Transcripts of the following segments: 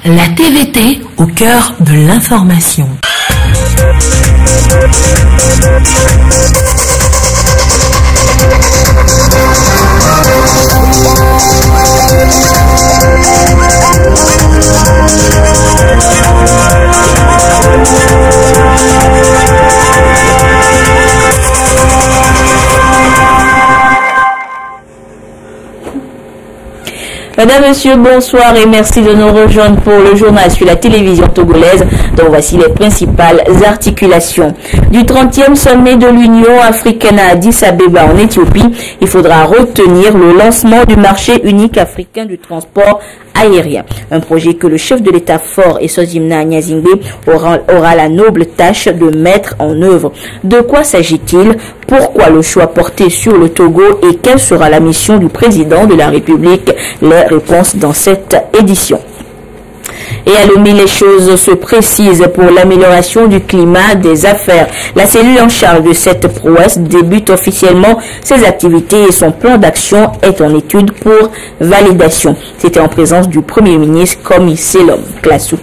La TVT au cœur de l'information. Madame, Monsieur, bonsoir et merci de nous rejoindre pour le journal sur la télévision togolaise, dont voici les principales articulations. Du 30e sommet de l'Union africaine à Addis Abeba en Éthiopie, il faudra retenir le lancement du marché unique africain du transport aérien. Un projet que le chef de l'État fort et Sozimna Nyazingbe aura la noble tâche de mettre en œuvre. De quoi s'agit-il? Pourquoi le choix porté sur le Togo et quelle sera la mission du président de la République? Les réponses dans cette édition. Et à Lomé, les choses se précisent pour l'amélioration du climat des affaires. La cellule en charge de cette prouesse débute officiellement ses activités et son plan d'action est en étude pour validation. C'était en présence du Premier ministre Komi Selom Klassou.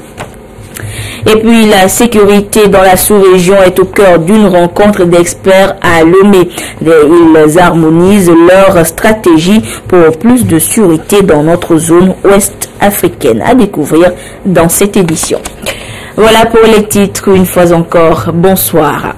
Et puis la sécurité dans la sous-région est au cœur d'une rencontre d'experts à Lomé. Ils harmonisent leur stratégie pour plus de sûreté dans notre zone ouest africaine. À découvrir dans cette édition. Voilà pour les titres, une fois encore, bonsoir.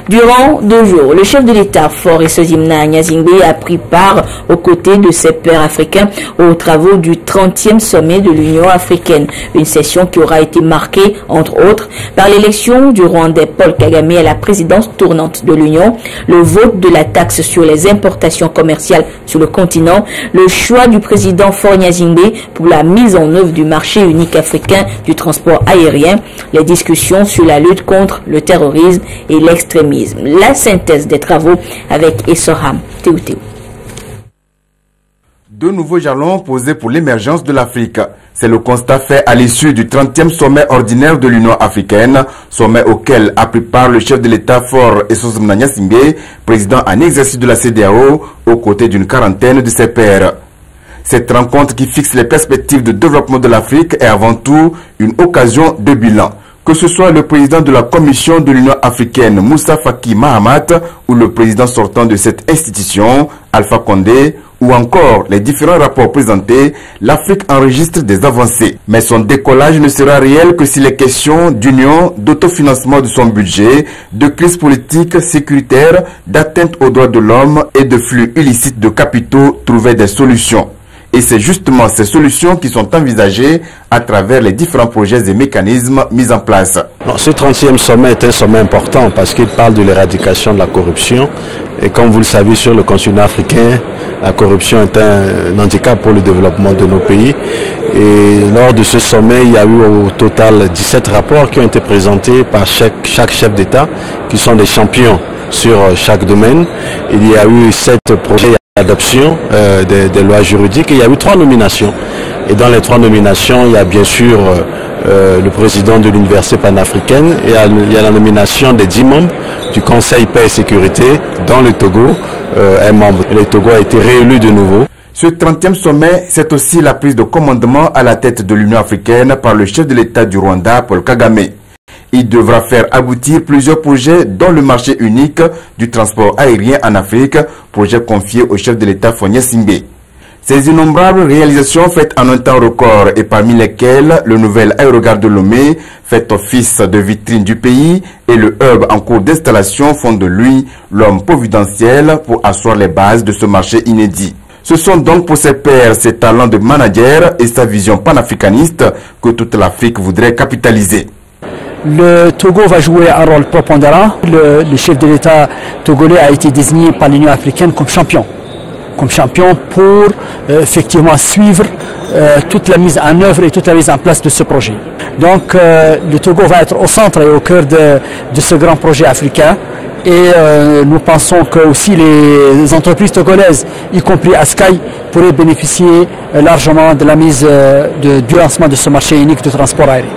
Durant 2 jours, le chef de l'État fort et Sozimna Nyazingbe a pris part aux côtés de ses pairs africains aux travaux du 30e sommet de l'Union africaine. Une session qui aura été marquée, entre autres, par l'élection du Rwandais Paul Kagame à la présidence tournante de l'Union, le vote de la taxe sur les importations commerciales sur le continent, le choix du président fort Nyazingbe pour la mise en œuvre du marché unique africain du transport aérien, les discussions sur la lutte contre le terrorisme et l'extrémisme. La synthèse des travaux avec Essoham Théoutéou. De nouveaux jalons posés pour l'émergence de l'Afrique. C'est le constat fait à l'issue du 30e sommet ordinaire de l'Union africaine, sommet auquel a pris part le chef de l'État fort Sozimna Nyazingbe, président en exercice de la CEDEAO, aux côtés d'une quarantaine de ses pairs. Cette rencontre qui fixe les perspectives de développement de l'Afrique est avant tout une occasion de bilan. Que ce soit le président de la Commission de l'Union africaine, Moussa Faki Mahamat, ou le président sortant de cette institution, Alpha Condé, ou encore les différents rapports présentés, l'Afrique enregistre des avancées. Mais son décollage ne sera réel que si les questions d'union, d'autofinancement de son budget, de crise politique, sécuritaire, d'atteinte aux droits de l'homme et de flux illicites de capitaux trouvaient des solutions. Et c'est justement ces solutions qui sont envisagées à travers les différents projets et mécanismes mis en place. Ce 30e sommet est un sommet important parce qu'il parle de l'éradication de la corruption. Et comme vous le savez, sur le continent africain, la corruption est un handicap pour le développement de nos pays. Et lors de ce sommet, il y a eu au total 17 rapports qui ont été présentés par chaque chef d'État, qui sont des champions sur chaque domaine. Il y a eu 7 projets d'adoption des lois juridiques et il y a eu 3 nominations. Et dans les 3 nominations, il y a bien sûr le président de l'université panafricaine et il y a la nomination des 10 membres du Conseil paix et sécurité dont le Togo est membre. Et le Togo a été réélu de nouveau. Ce 30e sommet, c'est aussi la prise de commandement à la tête de l'Union africaine par le chef de l'État du Rwanda, Paul Kagame. Il devra faire aboutir plusieurs projets dont le marché unique du transport aérien en Afrique, projet confié au chef de l'État Fort Nyazingbe. Ces innombrables réalisations faites en un temps record et parmi lesquelles le nouvel aérogare de Lomé fait office de vitrine du pays et le hub en cours d'installation font de lui l'homme providentiel pour asseoir les bases de ce marché inédit. Ce sont donc pour ses pairs, ses talents de manager et sa vision panafricaniste que toute l'Afrique voudrait capitaliser. Le Togo va jouer un rôle prépondérant. Le chef de l'État togolais a été désigné par l'Union africaine comme champion pour effectivement suivre toute la mise en œuvre et toute la mise en place de ce projet. Donc le Togo va être au centre et au cœur de ce grand projet africain. Et nous pensons que aussi les entreprises togolaises, y compris Askai, pourraient bénéficier largement de la mise du lancement de ce marché unique de transport aérien.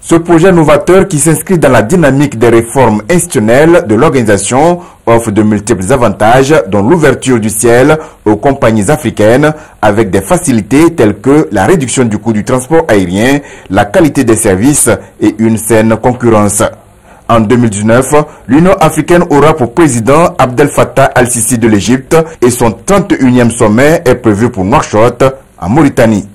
Ce projet novateur qui s'inscrit dans la dynamique des réformes institutionnelles de l'organisation offre de multiples avantages, dont l'ouverture du ciel aux compagnies africaines avec des facilités telles que la réduction du coût du transport aérien, la qualité des services et une saine concurrence. En 2019, l'Union africaine aura pour président Abdel Fattah al-Sisi de l'Égypte et son 31e sommet est prévu pour Nouakchott, en Mauritanie.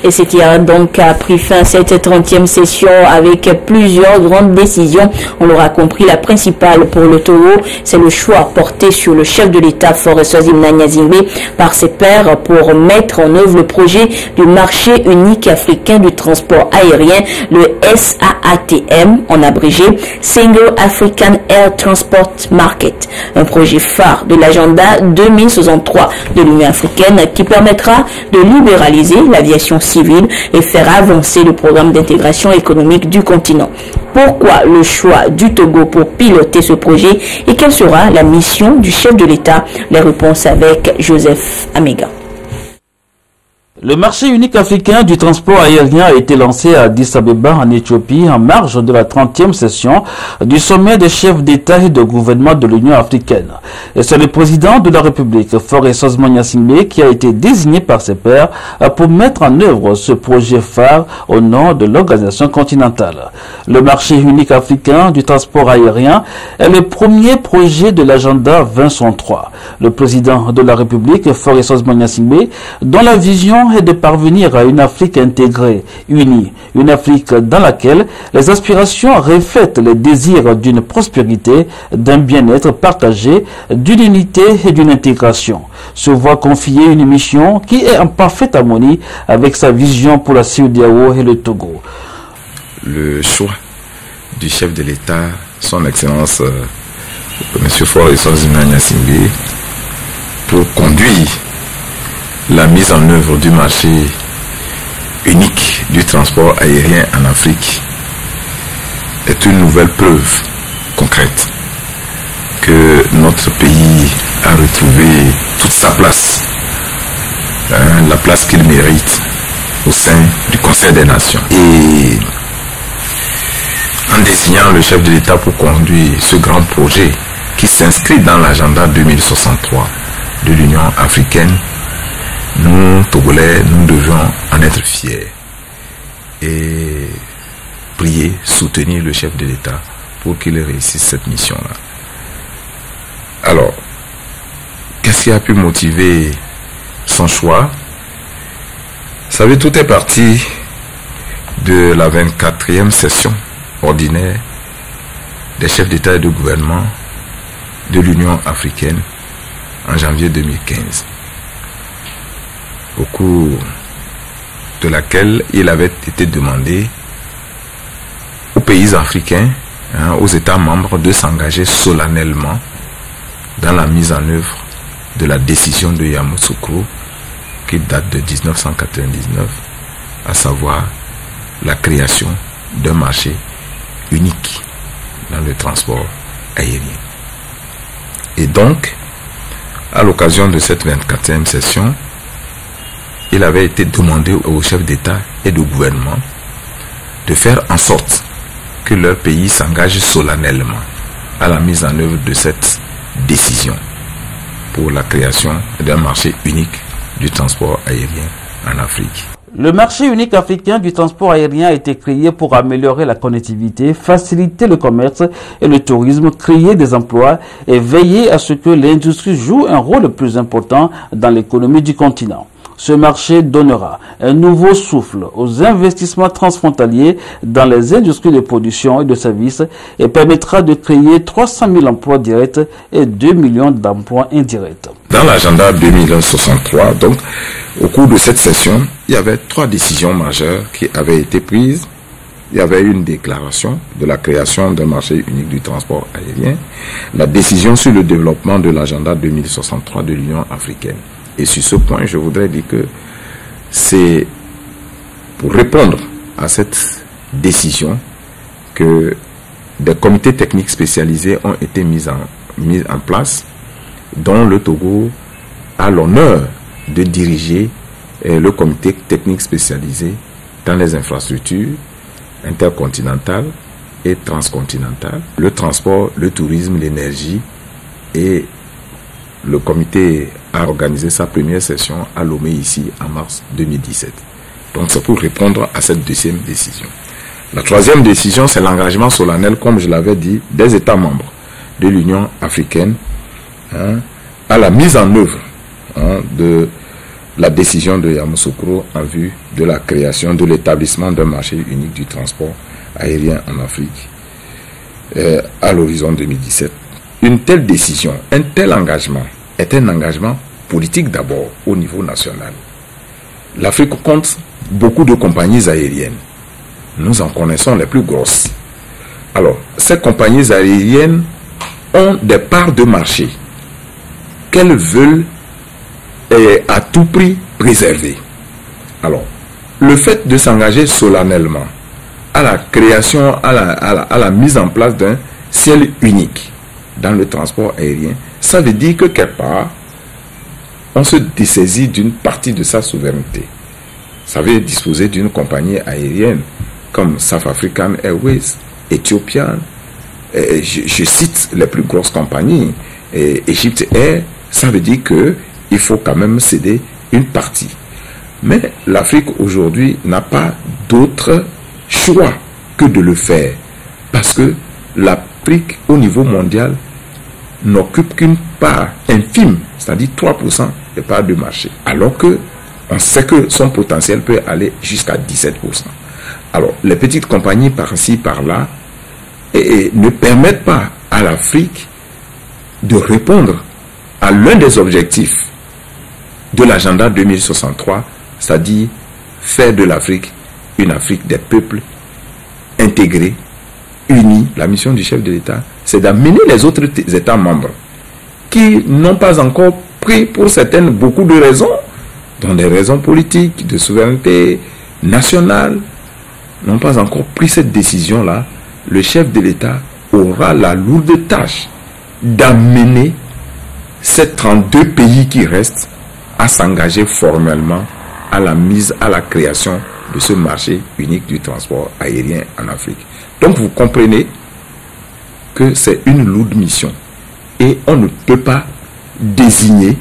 Et c'est qui a donc pris fin cette 30e session avec plusieurs grandes décisions. On l'aura compris, la principale pour le Togo, c'est le choix porté sur le chef de l'État Faure Sozimna Gnassingbé par ses pairs pour mettre en œuvre le projet du marché unique africain du transport aérien, le SAATM en abrégé, Single African Air Transport Market, un projet phare de l'agenda 2063 de l'Union africaine qui permettra de libéraliser l'aviation civile et faire avancer le programme d'intégration économique du continent. Pourquoi le choix du Togo pour piloter ce projet et quelle sera la mission du chef de l'État? Les réponses avec Joseph Amega. Le marché unique africain du transport aérien a été lancé à Addis Abeba en Éthiopie en marge de la 30e session du sommet des chefs d'État et de gouvernement de l'Union africaine. Et c'est le président de la République, Faure Sozimna Gnassingbé, qui a été désigné par ses pairs pour mettre en œuvre ce projet phare au nom de l'organisation continentale. Le marché unique africain du transport aérien est le premier projet de l'agenda 2063. Le président de la République, Faure Sozimna Gnassingbé, dont la vision est de parvenir à une Afrique intégrée, unie, une Afrique dans laquelle les aspirations reflètent les désirs d'une prospérité, d'un bien-être partagé, d'une unité et d'une intégration, se voit confier une mission qui est en parfaite harmonie avec sa vision pour la CEDEAO et le Togo. Le choix du chef de l'État, son Excellence M. Faure Sozimna Gnassingbé, pour conduire la mise en œuvre du marché unique du transport aérien en Afrique est une nouvelle preuve concrète que notre pays a retrouvé toute sa place, la place qu'il mérite au sein du Conseil des Nations. Et en désignant le chef de l'État pour conduire ce grand projet qui s'inscrit dans l'agenda 2063 de l'Union africaine, nous, Togolais, nous devions en être fiers et prier, soutenir le chef de l'État pour qu'il réussisse cette mission-là. Alors, qu'est-ce qui a pu motiver son choix? Vous savez, tout est parti de la 24e session ordinaire des chefs d'État et de gouvernement de l'Union africaine en janvier 2015. Au cours de laquelle il avait été demandé aux pays africains, aux États membres, de s'engager solennellement dans la mise en œuvre de la décision de Yamoussoukro qui date de 1999, à savoir la création d'un marché unique dans le transport aérien. Et donc, à l'occasion de cette 24e session, il avait été demandé aux chefs d'État et de gouvernement de faire en sorte que leur pays s'engage solennellement à la mise en œuvre de cette décision pour la création d'un marché unique du transport aérien en Afrique. Le marché unique africain du transport aérien a été créé pour améliorer la connectivité, faciliter le commerce et le tourisme, créer des emplois et veiller à ce que l'industrie joue un rôle plus important dans l'économie du continent. Ce marché donnera un nouveau souffle aux investissements transfrontaliers dans les industries de production et de services et permettra de créer 300 000 emplois directs et 2 millions d'emplois indirects. Dans l'agenda 2063, donc, au cours de cette session, il y avait 3 décisions majeures qui avaient été prises. Il y avait une déclaration de la création d'un marché unique du transport aérien, la décision sur le développement de l'agenda 2063 de l'Union africaine. Et sur ce point, je voudrais dire que c'est pour répondre à cette décision que des comités techniques spécialisés ont été mis en place, dont le Togo a l'honneur de diriger le comité technique spécialisé dans les infrastructures intercontinentales et transcontinentales, le transport, le tourisme, l'énergie, et le comité a organisé sa première session à Lomé ici en mars 2017. Donc c'est pour répondre à cette deuxième décision. La troisième décision, c'est l'engagement solennel, comme je l'avais dit, des États membres de l'Union africaine à la mise en œuvre de la décision de Yamoussoukro en vue de la création de l'établissement d'un marché unique du transport aérien en Afrique à l'horizon 2017. Une telle décision, un tel engagement est un engagement politique d'abord au niveau national. L'Afrique compte beaucoup de compagnies aériennes. Nous en connaissons les plus grosses. Alors, ces compagnies aériennes ont des parts de marché qu'elles veulent à tout prix préserver. Alors, le fait de s'engager solennellement à la création, à la mise en place d'un ciel unique dans le transport aérien, ça veut dire que quelque part, on se dessaisit d'une partie de sa souveraineté. Ça veut disposer d'une compagnie aérienne comme South African Airways, Ethiopian, je cite les plus grosses compagnies, Egypt Air, ça veut dire qu'il faut quand même céder une partie. Mais l'Afrique aujourd'hui n'a pas d'autre choix que de le faire, parce que l'Afrique au niveau mondial n'occupe qu'une part infime, c'est-à-dire 3% des parts de marché, alors que on sait que son potentiel peut aller jusqu'à 17%. Alors, les petites compagnies par-ci, par-là, ne permettent pas à l'Afrique de répondre à l'un des objectifs de l'agenda 2063, c'est-à-dire faire de l'Afrique une Afrique des peuples intégrés, unis. La mission du chef de l'État, c'est d'amener les autres États membres qui n'ont pas encore pris pour certaines beaucoup de raisons, dont des raisons politiques, de souveraineté nationale, n'ont pas encore pris cette décision-là. Le chef de l'État aura la lourde tâche d'amener ces 32 pays qui restent à s'engager formellement à la mise, à la création de ce marché unique du transport aérien en Afrique. Donc vous comprenez que c'est une lourde mission et on ne peut pas désigner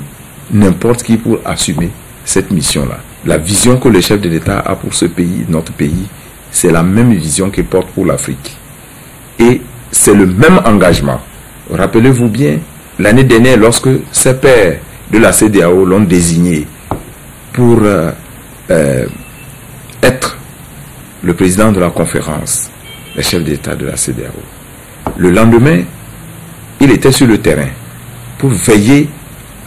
n'importe qui pour assumer cette mission-là. La vision que le chef de l'État a pour ce pays, notre pays, c'est la même vision qu'il porte pour l'Afrique. Et c'est le même engagement. Rappelez-vous bien, l'année dernière, lorsque ces pairs de la CEDEAO l'ont désigné pour être le président de la conférence, le chef d'État de la CEDEAO, le lendemain, il était sur le terrain pour veiller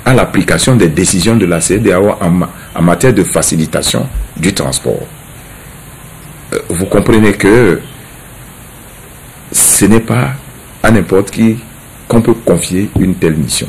à l'application des décisions de la CEDEAO en matière de facilitation du transport. Vous comprenez que ce n'est pas à n'importe qui qu'on peut confier une telle mission.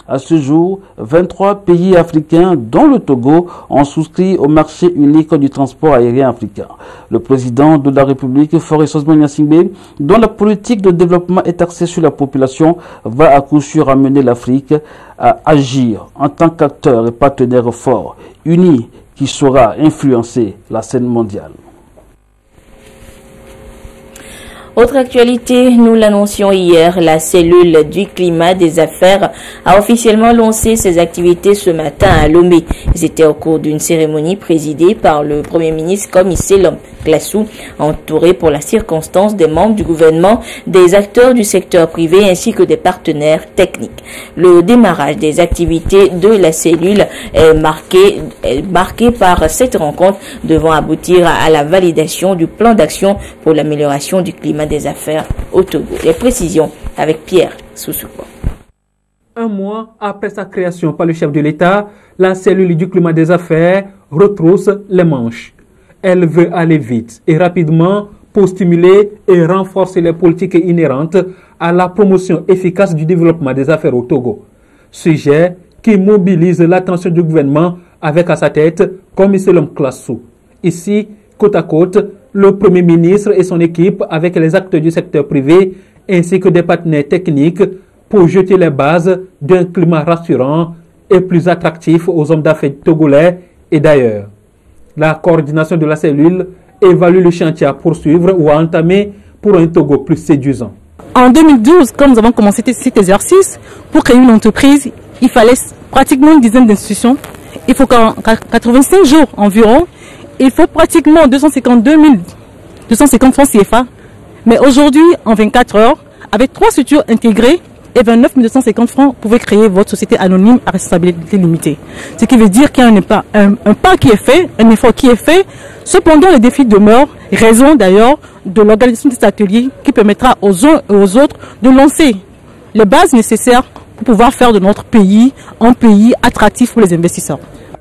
À ce jour, 23 pays africains, dont le Togo, ont souscrit au marché unique du transport aérien africain. Le président de la République, Faure Sosmagna-Singbe, dont la politique de développement est axée sur la population, va à coup sûr amener l'Afrique à agir en tant qu'acteur et partenaire fort, uni, qui saura influencer la scène mondiale. Autre actualité, nous l'annoncions hier, la cellule du climat des affaires a officiellement lancé ses activités ce matin à Lomé. C'était au cours d'une cérémonie présidée par le Premier ministre Komi Selom Glassou, entouré pour la circonstance des membres du gouvernement, des acteurs du secteur privé ainsi que des partenaires techniques. Le démarrage des activités de la cellule est marqué par cette rencontre devant aboutir à la validation du plan d'action pour l'amélioration du climat des affaires au Togo. Les précisions avec Pierre Soussouko. Un mois après sa création par le chef de l'État, la cellule du climat des affaires retrousse les manches. Elle veut aller vite et rapidement pour stimuler et renforcer les politiques inhérentes à la promotion efficace du développement des affaires au Togo. Sujet qui mobilise l'attention du gouvernement avec à sa tête Komi Selom Glassou. Ici, côte à côte, le Premier ministre et son équipe avec les acteurs du secteur privé ainsi que des partenaires techniques pour jeter les bases d'un climat rassurant et plus attractif aux hommes d'affaires togolais et d'ailleurs. La coordination de la cellule évalue le chantier à poursuivre ou à entamer pour un Togo plus séduisant. En 2012, quand nous avons commencé cet exercice, pour créer une entreprise, il fallait pratiquement une dizaine d'institutions. Il faut 85 jours environ. Il faut pratiquement 250 francs CFA. Mais aujourd'hui, en 24 heures, avec 3 structures intégrées et 29 250 francs, vous pouvez créer votre société anonyme à responsabilité limitée. Ce qui veut dire qu'il y a un pas qui est fait, un effort qui est fait. Cependant, les défis demeurent, raison d'ailleurs de l'organisation de cet atelier qui permettra aux uns et aux autres de lancer les bases nécessaires pour pouvoir faire de notre pays un pays attractif pour les investisseurs.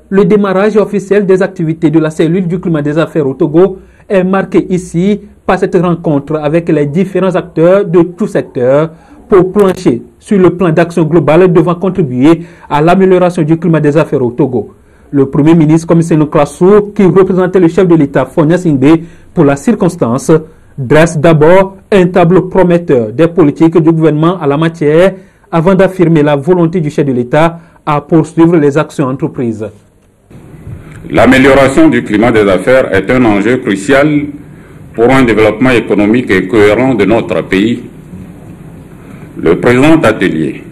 Le démarrage officiel des activités de la cellule du climat des affaires au Togo est marqué ici par cette rencontre avec les différents acteurs de tout secteur pour plancher sur le plan d'action global devant contribuer à l'amélioration du climat des affaires au Togo. Le Premier ministre Commissaire Klassou, qui représentait le chef de l'État Fonia Singbe pour la circonstance, dresse d'abord un tableau prometteur des politiques du gouvernement à la matière avant d'affirmer la volonté du chef de l'État à poursuivre les actions entreprises. L'amélioration du climat des affaires est un enjeu crucial pour un développement économique et cohérent de notre pays. Le présent atelier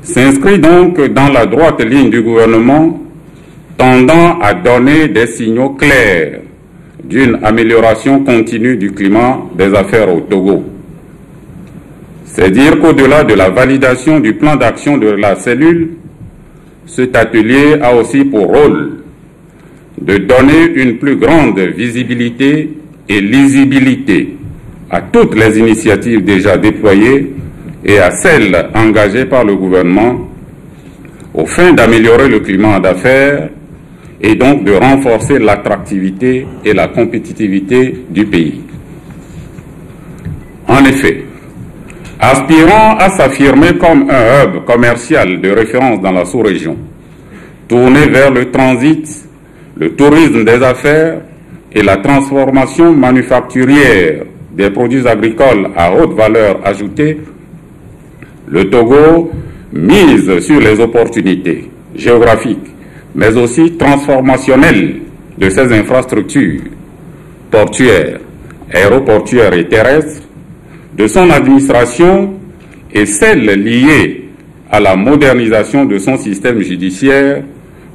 s'inscrit donc dans la droite ligne du gouvernement tendant à donner des signaux clairs d'une amélioration continue du climat des affaires au Togo. C'est dire qu'au-delà de la validation du plan d'action de la cellule, cet atelier a aussi pour rôle de donner une plus grande visibilité et lisibilité à toutes les initiatives déjà déployées et à celles engagées par le gouvernement aux fins d'améliorer le climat d'affaires et donc de renforcer l'attractivité et la compétitivité du pays. En effet, aspirant à s'affirmer comme un hub commercial de référence dans la sous-région, tourné vers le transit, le tourisme des affaires et la transformation manufacturière des produits agricoles à haute valeur ajoutée, le Togo mise sur les opportunités géographiques, mais aussi transformationnelles de ses infrastructures portuaires, aéroportuaires et terrestres, de son administration et celles liées à la modernisation de son système judiciaire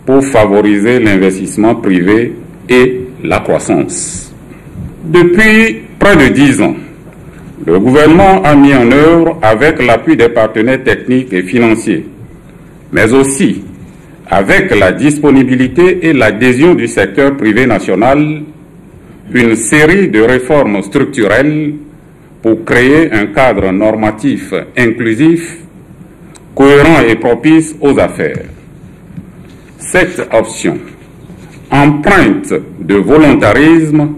pour favoriser l'investissement privé et la croissance. Depuis près de 10 ans, le gouvernement a mis en œuvre, avec l'appui des partenaires techniques et financiers, mais aussi avec la disponibilité et l'adhésion du secteur privé national, une série de réformes structurelles pour créer un cadre normatif inclusif, cohérent et propice aux affaires. Cette option, empreinte de volontarisme,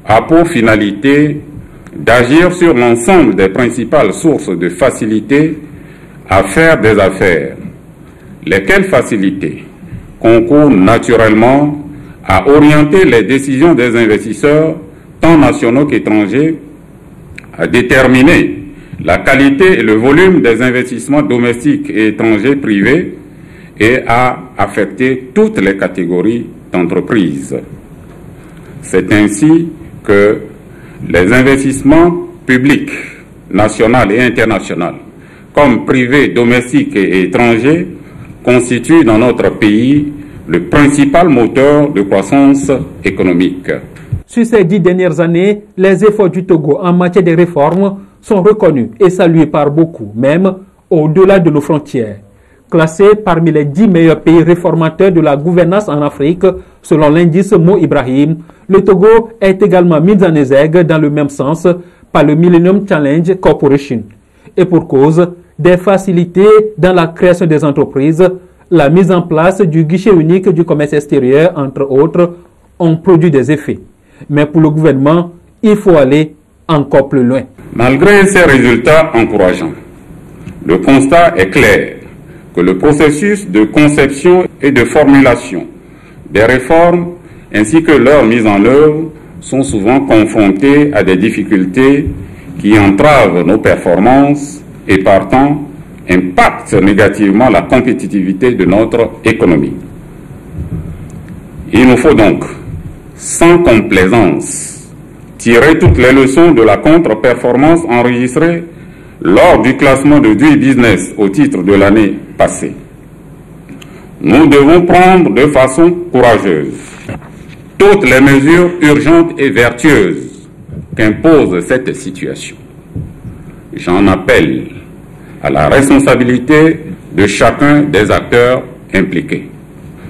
a pour finalité d'agir sur l'ensemble des principales sources de facilité à faire des affaires, lesquelles facilités concourent naturellement à orienter les décisions des investisseurs, tant nationaux qu'étrangers, à déterminer la qualité et le volume des investissements domestiques et étrangers privés et à affecter toutes les catégories d'entreprises. C'est ainsi que les investissements publics, nationaux et internationaux, comme privés, domestiques et étrangers, constituent dans notre pays le principal moteur de croissance économique. Sur ces 10 dernières années, les efforts du Togo en matière de réformes sont reconnus et salués par beaucoup, même au-delà de nos frontières. Classé parmi les 10 meilleurs pays réformateurs de la gouvernance en Afrique, selon l'indice Mo Ibrahim, le Togo est également mis en exergue dans le même sens par le Millennium Challenge Corporation. Et pour cause, des facilités dans la création des entreprises, la mise en place du guichet unique du commerce extérieur, entre autres, ont produit des effets. Mais pour le gouvernement, il faut aller encore plus loin. Malgré ces résultats encourageants, le constat est clair que le processus de conception et de formulation des réformes ainsi que leur mise en œuvre sont souvent confrontés à des difficultés qui entravent nos performances et partant impactent négativement la compétitivité de notre économie. Il nous faut donc, sans complaisance, tirer toutes les leçons de la contre-performance enregistrée lors du classement de Doing Business au titre de l'année passée. Nous devons prendre de façon courageuse toutes les mesures urgentes et vertueuses qu'impose cette situation. J'en appelle à la responsabilité de chacun des acteurs impliqués.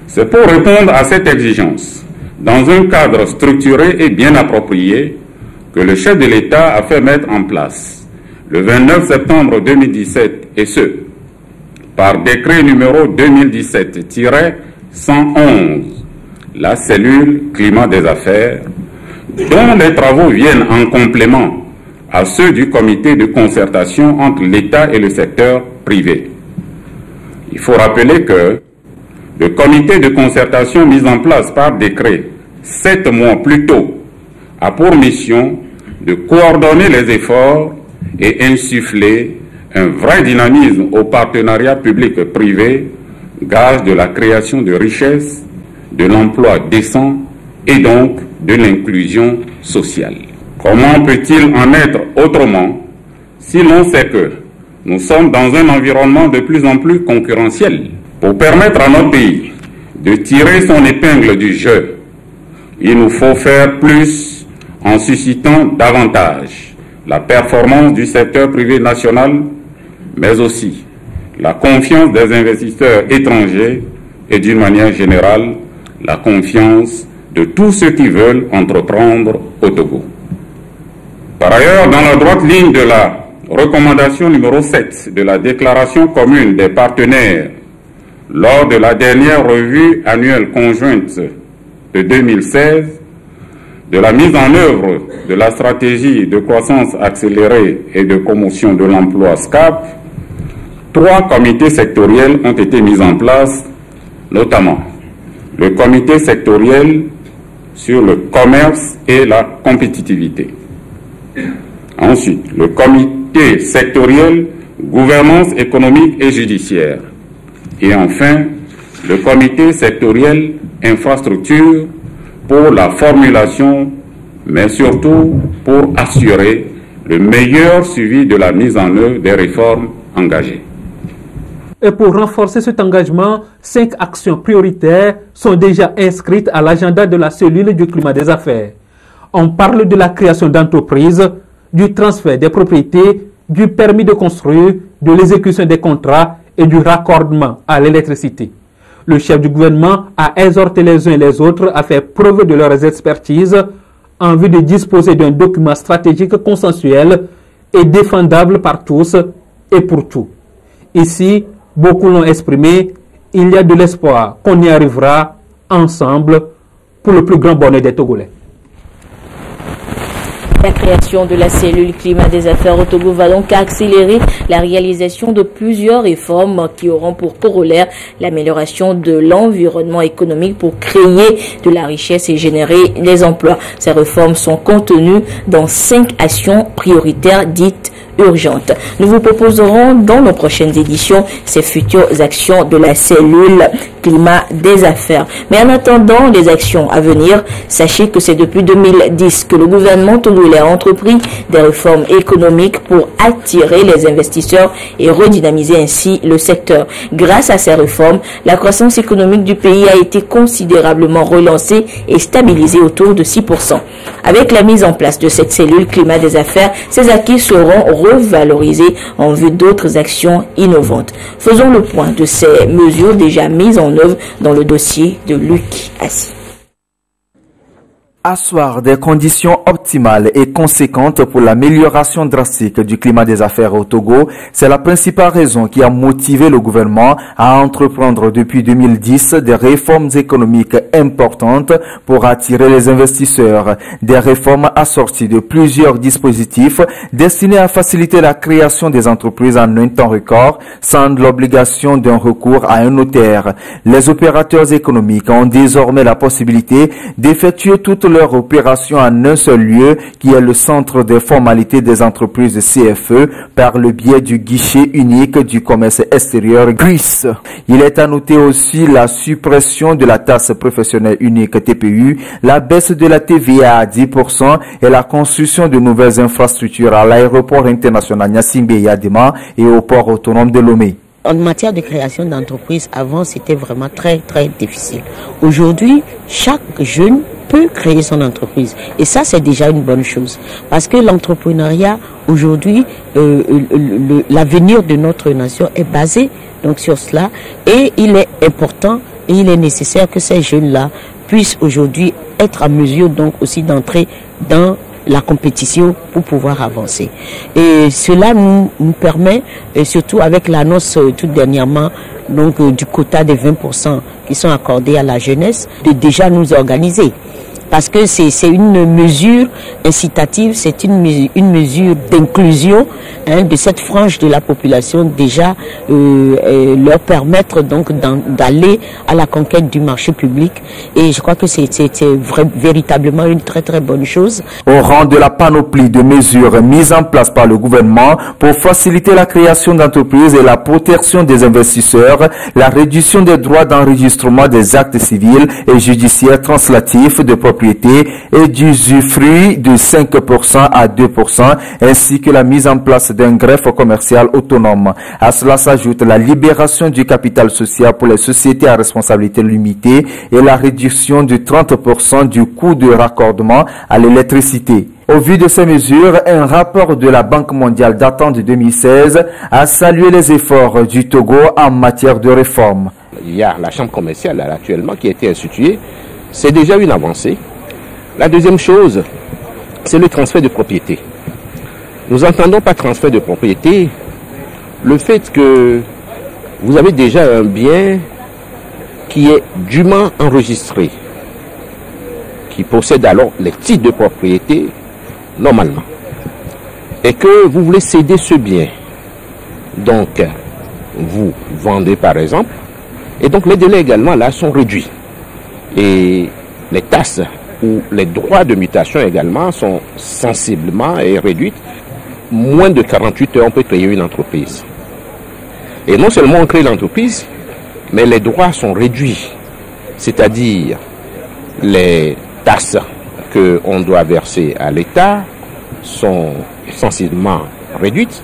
C'est pour répondre à cette exigence, dans un cadre structuré et bien approprié, que le chef de l'État a fait mettre en place, le 29 septembre 2017, et ce, par décret numéro 2017-111, la cellule climat des affaires, dont les travaux viennent en complément à ceux du comité de concertation entre l'État et le secteur privé. Il faut rappeler que le comité de concertation mis en place par décret 7 mois plus tôt a pour mission de coordonner les efforts et insuffler un vrai dynamisme au partenariat public-privé, gage de la création de richesses, de l'emploi décent et donc de l'inclusion sociale. Comment peut-il en être autrement si l'on sait que nous sommes dans un environnement de plus en plus concurrentiel? Pour permettre à notre pays de tirer son épingle du jeu, il nous faut faire plus en suscitant davantage la performance du secteur privé national, mais aussi la confiance des investisseurs étrangers et d'une manière générale, la confiance de tous ceux qui veulent entreprendre au Togo. Par ailleurs, dans la droite ligne de la recommandation numéro 7 de la déclaration commune des partenaires lors de la dernière revue annuelle conjointe de 2016, de la mise en œuvre de la stratégie de croissance accélérée et de promotion de l'emploi SCAP, 3 comités sectoriels ont été mis en place, notamment le comité sectoriel sur le commerce et la compétitivité. Ensuite, le comité sectoriel gouvernance économique et judiciaire. Et enfin, le comité sectoriel infrastructure pour la formulation, mais surtout pour assurer le meilleur suivi de la mise en œuvre des réformes engagées. Et pour renforcer cet engagement, 5 actions prioritaires sont déjà inscrites à l'agenda de la cellule du climat des affaires. On parle de la création d'entreprises, du transfert des propriétés, du permis de construire, de l'exécution des contrats et du raccordement à l'électricité. Le chef du gouvernement a exhorté les uns et les autres à faire preuve de leurs expertises en vue de disposer d'un document stratégique consensuel et défendable par tous et pour tout. Ici, beaucoup l'ont exprimé, il y a de l'espoir qu'on y arrivera ensemble pour le plus grand bonheur des Togolais. La création de la cellule climat des affaires au Togo va donc accélérer la réalisation de plusieurs réformes qui auront pour corollaire l'amélioration de l'environnement économique pour créer de la richesse et générer des emplois. Ces réformes sont contenues dans 5 actions prioritaires dites urgentes. Nous vous proposerons dans nos prochaines éditions ces futures actions de la cellule climat des affaires. Mais en attendant les actions à venir, sachez que c'est depuis 2010 que le gouvernement togolais a entrepris des réformes économiques pour attirer les investisseurs et redynamiser ainsi le secteur. Grâce à ces réformes, la croissance économique du pays a été considérablement relancée et stabilisée autour de 6%. Avec la mise en place de cette cellule climat des affaires, ces acquis seront revalorisés en vue d'autres actions innovantes. Faisons le point de ces mesures déjà mises en œuvre dans le dossier de Luc Assis. Asseoir des conditions optimales et conséquentes pour l'amélioration drastique du climat des affaires au Togo, c'est la principale raison qui a motivé le gouvernement à entreprendre depuis 2010 des réformes économiques importantes pour attirer les investisseurs. Des réformes assorties de plusieurs dispositifs destinés à faciliter la création des entreprises en un temps record sans l'obligation d'un recours à un notaire. Les opérateurs économiques ont désormais la possibilité d'effectuer toutes leur opération en un seul lieu, qui est le centre des formalités des entreprises CFE, par le biais du guichet unique du commerce extérieur GRIS. Il est à noter aussi la suppression de la taxe professionnelle unique TPU, la baisse de la TVA à 10% et la construction de nouvelles infrastructures à l'aéroport international Gnassingbé-Yadema et au port autonome de Lomé. En matière de création d'entreprises, avant c'était vraiment très difficile. Aujourd'hui, chaque jeune peut créer son entreprise. Et ça, c'est déjà une bonne chose. Parce que l'entrepreneuriat, aujourd'hui, l'avenir de notre nation est basé donc sur cela. Et il est important et il est nécessaire que ces jeunes-là puissent aujourd'hui être en mesure donc aussi d'entrer dans la compétition pour pouvoir avancer. Et cela nous permet, et surtout avec l'annonce tout dernièrement donc du quota de 20% qui sont accordés à la jeunesse, de déjà nous organiser. Parce que c'est une mesure incitative, c'est une mesure d'inclusion de cette frange de la population, déjà leur permettre donc d'aller à la conquête du marché public. Et je crois que c'est véritablement une très bonne chose. Au rang de la panoplie de mesures mises en place par le gouvernement pour faciliter la création d'entreprises et la protection des investisseurs, la réduction des droits d'enregistrement des actes civils et judiciaires translatifs de propriété et d'usufruit de 5% à 2%, ainsi que la mise en place d'un greffe commercial autonome. À cela s'ajoute la libération du capital social pour les sociétés à responsabilité limitée et la réduction de 30% du coût de raccordement à l'électricité. Au vu de ces mesures, un rapport de la Banque mondiale datant de 2016 a salué les efforts du Togo en matière de réforme. Il y a la chambre commerciale actuellement qui a été instituée. C'est déjà une avancée. La deuxième chose, c'est le transfert de propriété. Nous entendons par transfert de propriété le fait que vous avez déjà un bien qui est dûment enregistré, qui possède alors les titres de propriété normalement, et que vous voulez céder ce bien. Donc, vous vendez par exemple, et donc les délais également là sont réduits. Et les tasses ou les droits de mutation également sont sensiblement réduits. Moins de 48 heures, on peut créer une entreprise. Et non seulement on crée l'entreprise, mais les droits sont réduits. C'est-à-dire les tasses qu'on doit verser à l'État sont sensiblement réduites.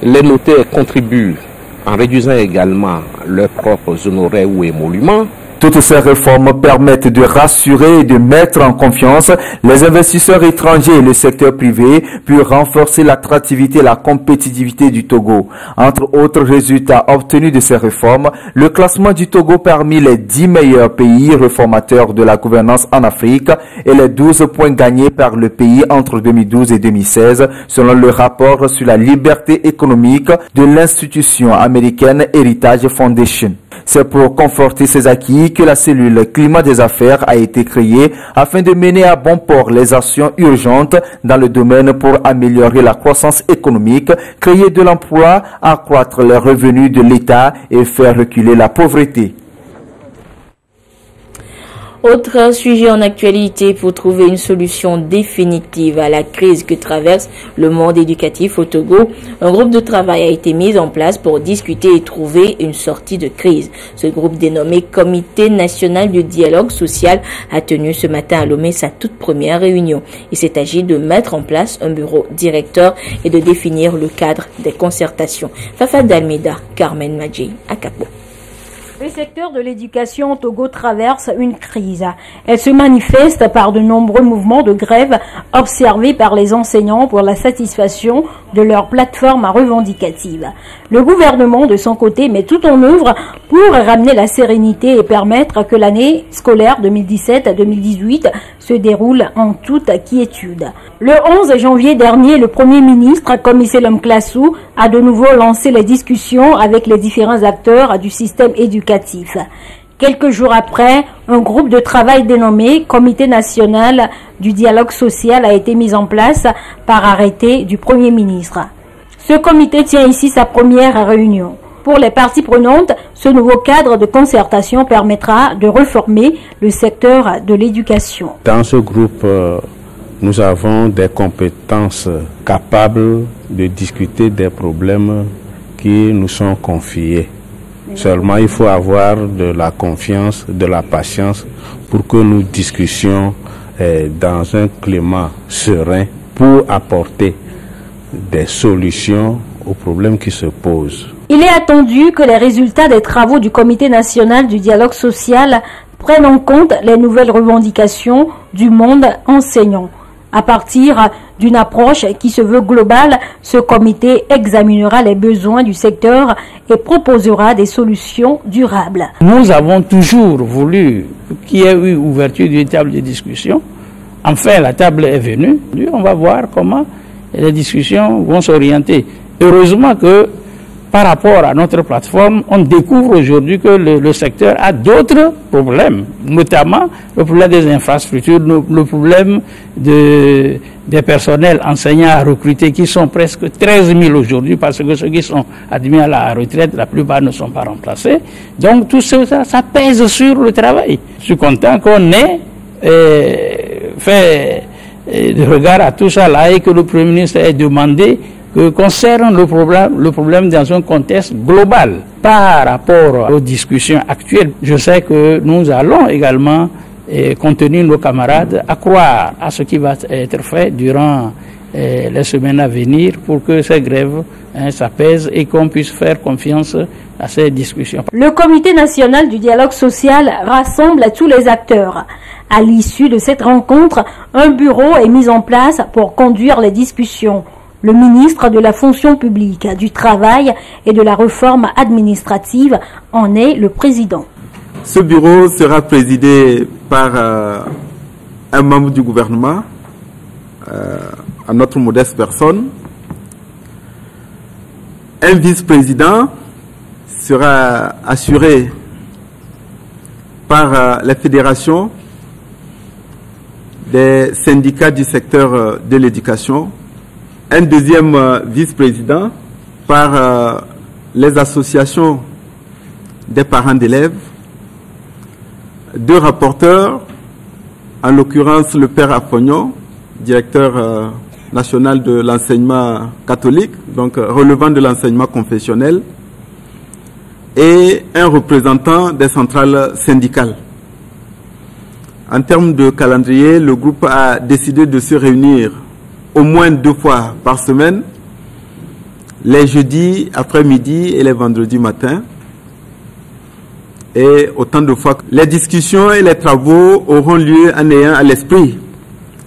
Les notaires contribuent en réduisant également leurs propres honoraires ou émoluments. Toutes ces réformes permettent de rassurer et de mettre en confiance les investisseurs étrangers et le secteur privé, puis renforcer l'attractivité et la compétitivité du Togo. Entre autres résultats obtenus de ces réformes, le classement du Togo parmi les 10 meilleurs pays réformateurs de la gouvernance en Afrique et les 12 points gagnés par le pays entre 2012 et 2016, selon le rapport sur la liberté économique de l'institution américaine Heritage Foundation. C'est pour conforter ces acquis que la cellule climat des affaires a été créée afin de mener à bon port les actions urgentes dans le domaine pour améliorer la croissance économique, créer de l'emploi, accroître les revenus de l'État et faire reculer la pauvreté. Autre sujet en actualité pour trouver une solution définitive à la crise que traverse le monde éducatif au Togo, un groupe de travail a été mis en place pour discuter et trouver une sortie de crise. Ce groupe dénommé Comité national du dialogue social a tenu ce matin à Lomé sa toute première réunion. Il s'est agi de mettre en place un bureau directeur et de définir le cadre des concertations. Fafa Dalmeda, Carmen Madji, Akapo. Le secteur de l'éducation au Togo traverse une crise. Elle se manifeste par de nombreux mouvements de grève observés par les enseignants pour la satisfaction de leur plateforme revendicative. Le gouvernement, de son côté, met tout en œuvre pour ramener la sérénité et permettre que l'année scolaire 2017-2018 se déroule en toute quiétude. Le 11 janvier dernier, le Premier ministre, Commissaire Classou, a de nouveau lancé les discussions avec les différents acteurs du système éducatif. Quelques jours après, un groupe de travail dénommé Comité national du dialogue social a été mis en place par arrêté du Premier ministre. Ce comité tient ici sa première réunion. Pour les parties prenantes, ce nouveau cadre de concertation permettra de réformer le secteur de l'éducation. Dans ce groupe, nous avons des compétences capables de discuter des problèmes qui nous sont confiés. Seulement, il faut avoir de la confiance, de la patience pour que nous discutions dans un climat serein pour apporter des solutions aux problèmes qui se posent. Il est attendu que les résultats des travaux du Comité national du dialogue social prennent en compte les nouvelles revendications du monde enseignant. À partir d'une approche qui se veut globale, ce comité examinera les besoins du secteur et proposera des solutions durables. Nous avons toujours voulu qu'il y ait eu ouverture d'une table de discussion. Enfin, la table est venue. On va voir comment les discussions vont s'orienter. Heureusement que par rapport à notre plateforme, on découvre aujourd'hui que le secteur a d'autres problèmes, notamment le problème des infrastructures, le problème des personnels enseignants à recruter qui sont presque 13 000 aujourd'hui parce que ceux qui sont admis à la retraite, la plupart ne sont pas remplacés. Donc tout ça, ça pèse sur le travail. Je suis content qu'on ait fait de regard à tout ça là et que le Premier ministre ait demandé que concerne le problème dans un contexte global. Par rapport aux discussions actuelles, je sais que nous allons également contenir nos camarades à croire à ce qui va être fait durant les semaines à venir pour que ces grèves s'apaisent et qu'on puisse faire confiance à ces discussions. Le Comité national du dialogue social rassemble tous les acteurs. À l'issue de cette rencontre, un bureau est mis en place pour conduire les discussions. Le ministre de la fonction publique, du travail et de la réforme administrative en est le président. Ce bureau sera présidé par un membre du gouvernement, à notre modeste personne. Un vice-président sera assuré par la fédération des syndicats du secteur de l'éducation. Un deuxième vice-président par les associations des parents d'élèves, deux rapporteurs, en l'occurrence le père Apognon, directeur national de l'enseignement catholique, donc relevant de l'enseignement confessionnel, et un représentant des centrales syndicales. En termes de calendrier, le groupe a décidé de se réunir au moins 2 fois par semaine, les jeudis après-midi et les vendredis matin, et autant de fois que les discussions et les travaux auront lieu en ayant à l'esprit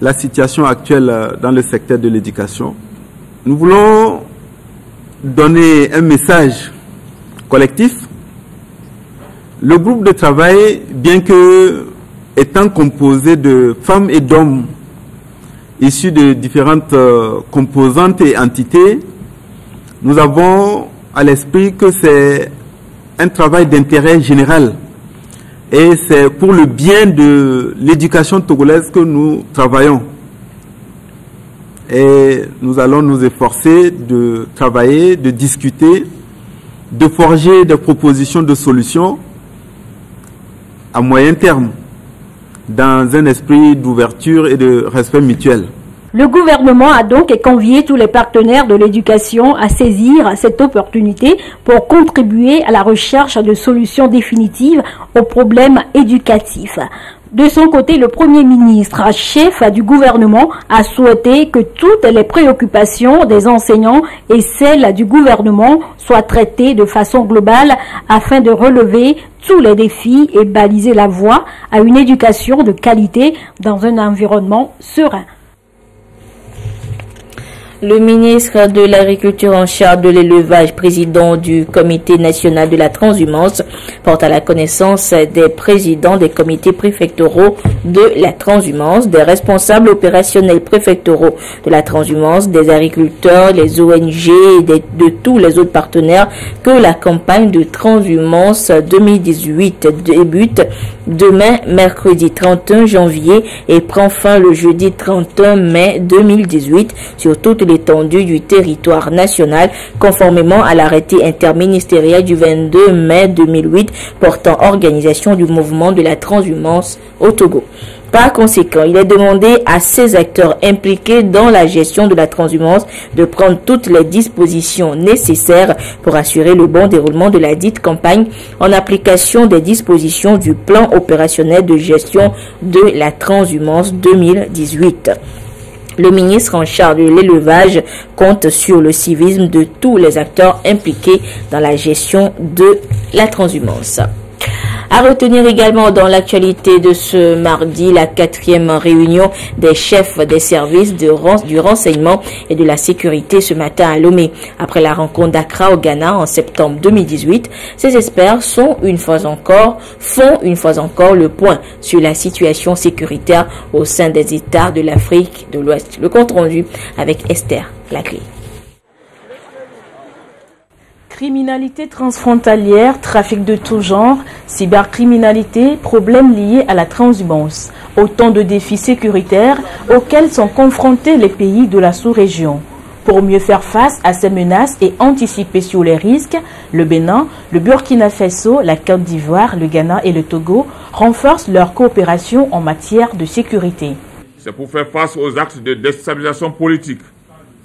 la situation actuelle dans le secteur de l'éducation. Nous voulons donner un message collectif. Le groupe de travail, bien que étant composé de femmes et d'hommes issus de différentes composantes et entités, nous avons à l'esprit que c'est un travail d'intérêt général et c'est pour le bien de l'éducation togolaise que nous travaillons. Et nous allons nous efforcer de travailler, de discuter, de forger des propositions de solutions à moyen terme, dans un esprit d'ouverture et de respect mutuel. Le gouvernement a donc convié tous les partenaires de l'éducation à saisir cette opportunité pour contribuer à la recherche de solutions définitives aux problèmes éducatifs. De son côté, le Premier ministre, chef du gouvernement, a souhaité que toutes les préoccupations des enseignants et celles du gouvernement soient traitées de façon globale afin de relever tous les défis et baliser la voie à une éducation de qualité dans un environnement serein. Le ministre de l'Agriculture en charge de l'élevage, président du Comité national de la transhumance, porte à la connaissance des présidents des comités préfectoraux de la transhumance, des responsables opérationnels préfectoraux de la transhumance, des agriculteurs, les ONG et de tous les autres partenaires que la campagne de transhumance 2018 débute demain, mercredi 31 janvier et prend fin le jeudi 31 mai 2018 sur toutes les l'étendue du territoire national, conformément à l'arrêté interministériel du 22 mai 2008 portant organisation du mouvement de la transhumance au Togo. Par conséquent, il est demandé à ces acteurs impliqués dans la gestion de la transhumance de prendre toutes les dispositions nécessaires pour assurer le bon déroulement de la dite campagne en application des dispositions du plan opérationnel de gestion de la transhumance 2018. Le ministre en charge de l'élevage compte sur le civisme de tous les acteurs impliqués dans la gestion de la transhumance. À retenir également dans l'actualité de ce mardi, la 4e réunion des chefs des services du renseignement et de la sécurité ce matin à Lomé. Après la rencontre d'Accra au Ghana en septembre 2018, ces experts font une fois encore le point sur la situation sécuritaire au sein des États de l'Afrique de l'Ouest. Le compte rendu avec Esther Laclé. Criminalité transfrontalière, trafic de tout genre, cybercriminalité, problèmes liés à la transhumance. Autant de défis sécuritaires auxquels sont confrontés les pays de la sous-région. Pour mieux faire face à ces menaces et anticiper sur les risques, le Bénin, le Burkina Faso, la Côte d'Ivoire, le Ghana et le Togo renforcent leur coopération en matière de sécurité. C'est pour faire face aux actes de déstabilisation politique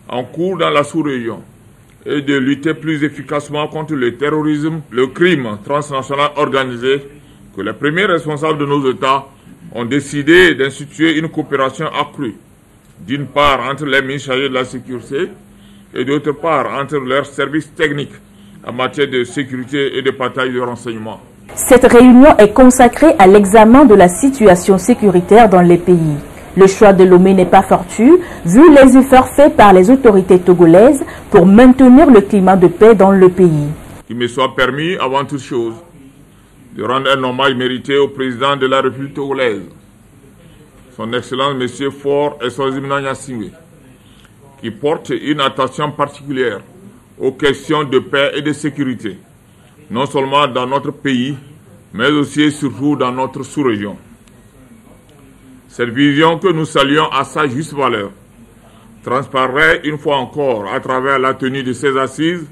en cours dans la sous-région et de lutter plus efficacement contre le terrorisme, le crime transnational organisé, que les premiers responsables de nos États ont décidé d'instituer une coopération accrue, d'une part entre les ministres chargés de la sécurité et d'autre part entre leurs services techniques en matière de sécurité et de partage de renseignements. Cette réunion est consacrée à l'examen de la situation sécuritaire dans les pays. Le choix de Lomé n'est pas fortuit, vu les efforts faits par les autorités togolaises pour maintenir le climat de paix dans le pays. Qu'il me soit permis, avant toute chose, de rendre un hommage mérité au président de la République togolaise, son Excellence M. Faure Eswatini Gnassingbé, qui porte une attention particulière aux questions de paix et de sécurité, non seulement dans notre pays, mais aussi et surtout dans notre sous-région. Cette vision que nous saluons à sa juste valeur transparaît une fois encore à travers la tenue de ces assises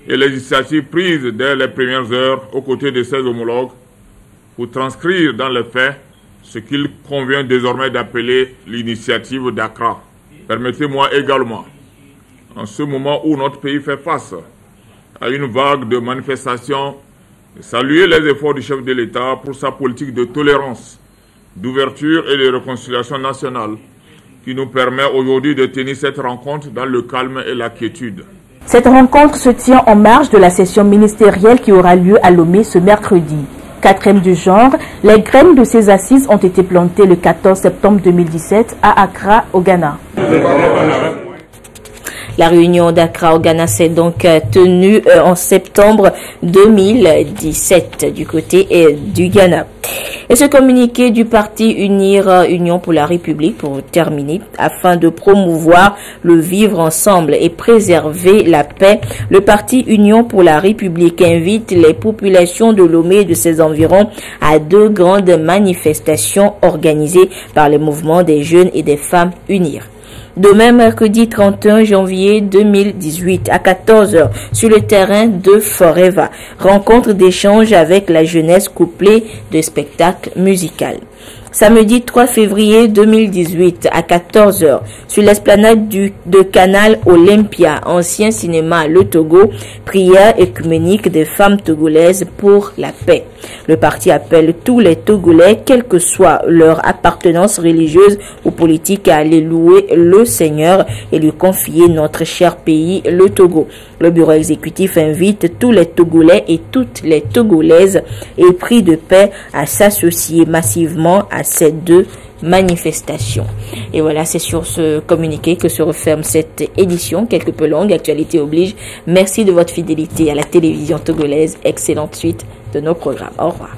et les initiatives prises dès les premières heures aux côtés de ses homologues pour transcrire dans les faits ce qu'il convient désormais d'appeler l'initiative d'Accra. Permettez-moi également, en ce moment où notre pays fait face à une vague de manifestations, de saluer les efforts du chef de l'État pour sa politique de tolérance, d'ouverture et de réconciliation nationale qui nous permet aujourd'hui de tenir cette rencontre dans le calme et la quiétude. Cette rencontre se tient en marge de la session ministérielle qui aura lieu à Lomé ce mercredi. 4e du genre, les graines de ces assises ont été plantées le 14 septembre 2017 à Accra au Ghana. La réunion d'Accra au Ghana s'est donc tenue en septembre 2017 du côté du Ghana. Et ce communiqué du parti Union pour la République, pour terminer, afin de promouvoir le vivre ensemble et préserver la paix, le parti Union pour la République invite les populations de Lomé et de ses environs à 2 grandes manifestations organisées par les mouvements des jeunes et des femmes UNIR. Demain, mercredi 31 janvier 2018, à 14h, sur le terrain de Forever, rencontre d'échange avec la jeunesse couplée de spectacles musicaux. Samedi 3 février 2018, à 14h, sur l'esplanade de Canal Olympia, ancien cinéma Le Togo, prière écuménique des femmes togolaises pour la paix. Le parti appelle tous les Togolais, quelle que soit leur appartenance religieuse ou politique, à aller louer le Seigneur et lui confier notre cher pays, le Togo. Le bureau exécutif invite tous les Togolais et toutes les Togolaises épris de paix à s'associer massivement à ces 2 manifestations. Et voilà, c'est sur ce communiqué que se referme cette édition, quelque peu longue, actualité oblige. Merci de votre fidélité à la télévision togolaise. Excellente suite de nos programmes. Au revoir.